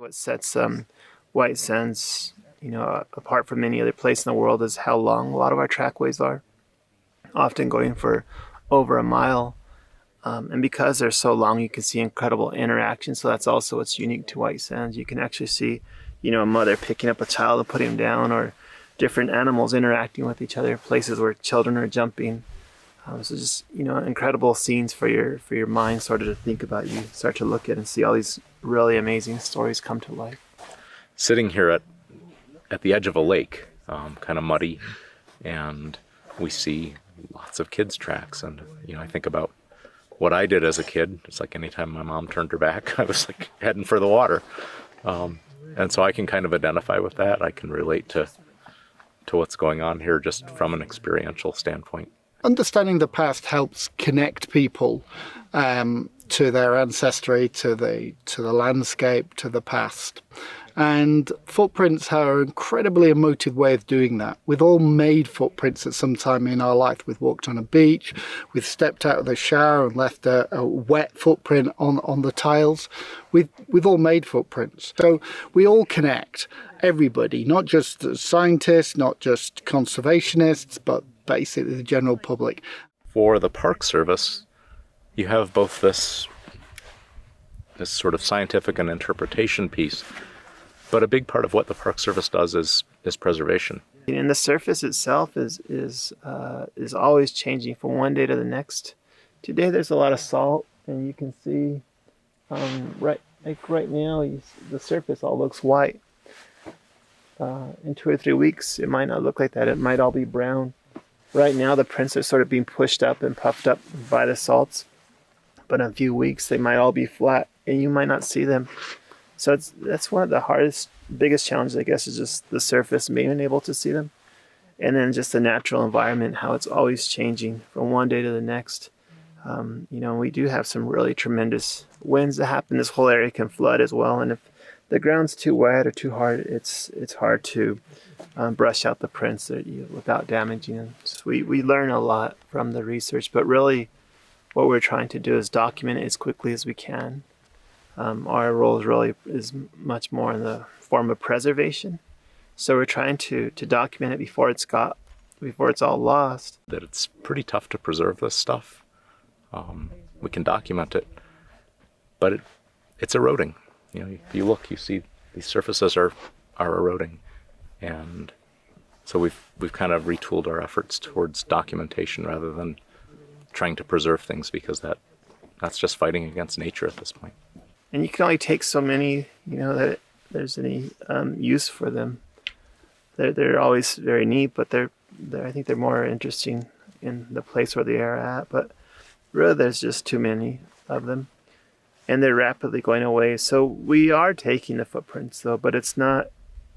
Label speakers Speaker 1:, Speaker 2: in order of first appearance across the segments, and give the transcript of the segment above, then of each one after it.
Speaker 1: What sets White Sands, apart from any other place in the world is how long a lot of our trackways are, often going for over a mile. And because they're so long, you can see incredible interaction. So that's also what's unique to White Sands. You can actually see, a mother picking up a child and putting him down, or different animals interacting with each other, places where children are jumping. So just, incredible scenes for your mind sort of to think about. You start to look at and see all these really amazing stories come to life.
Speaker 2: Sitting here at the edge of a lake, kind of muddy, and we see lots of kids' tracks. And, I think about what I did as a kid. It's like anytime my mom turned her back, I was like heading for the water. And so I can kind of identify with that. I can relate to what's going on here just from an experiential standpoint.
Speaker 3: Understanding the past helps connect people to their ancestry, to the landscape, to the past. And footprints are an incredibly emotive way of doing that. We've all made footprints at some time in our life. We've walked on a beach, we've stepped out of the shower and left a wet footprint on the tiles. We've all made footprints. So we all connect, everybody, not just scientists, not just conservationists, but basically the general public.
Speaker 2: For the Park Service, you have both this sort of scientific and interpretation piece, but a big part of what the Park Service does is preservation.
Speaker 1: And the surface itself is always changing from one day to the next. Today there's a lot of salt, and you can see right now the surface all looks white. In 2 or 3 weeks it might not look like that. It might all be brown. Right now the prints are sort of being pushed up and puffed up by the salts, but in a few weeks they might all be flat and you might not see them. So that's one of the biggest challenges, I guess, is just the surface, being able to see them. And then just the natural environment, how it's always changing from one day to the next. We do have some really tremendous winds that happen. This whole area can flood as well. And if the ground's too wet or too hard, it's hard to brush out the prints without damaging them. So we learn a lot from the research, but really what we're trying to do is document it as quickly as we can. Our role is much more in the form of preservation. So we're trying to document it before it's all lost.
Speaker 2: That it's pretty tough to preserve this stuff. We can document it, but it's eroding. If you look, you see these surfaces are eroding, and so we've kind of retooled our efforts towards documentation rather than trying to preserve things, because that's just fighting against nature at this point.
Speaker 1: And you can only take so many, that there's any use for them. They're always very neat, but I think they're more interesting in the place where they are at. But really, there's just too many of them, and they're rapidly going away. So we are taking the footprints, though, but it's not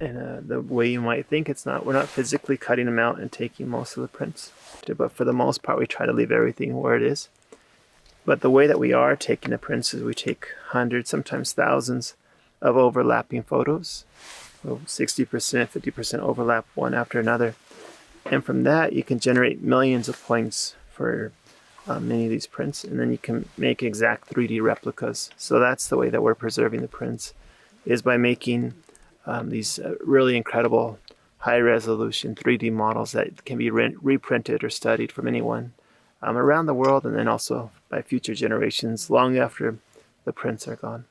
Speaker 1: in the way you might think. It's not. We're not physically cutting them out and taking most of the prints. But for the most part, we try to leave everything where it is. But the way that we are taking the prints is we take hundreds, sometimes thousands of overlapping photos. 60%, 50% overlap one after another. And from that, you can generate millions of points for many of these prints. And then you can make exact 3D replicas. So that's the way that we're preserving the prints, is by making these really incredible high-resolution 3D models that can be reprinted or studied from anyone around the world, and then also by future generations long after the prints are gone.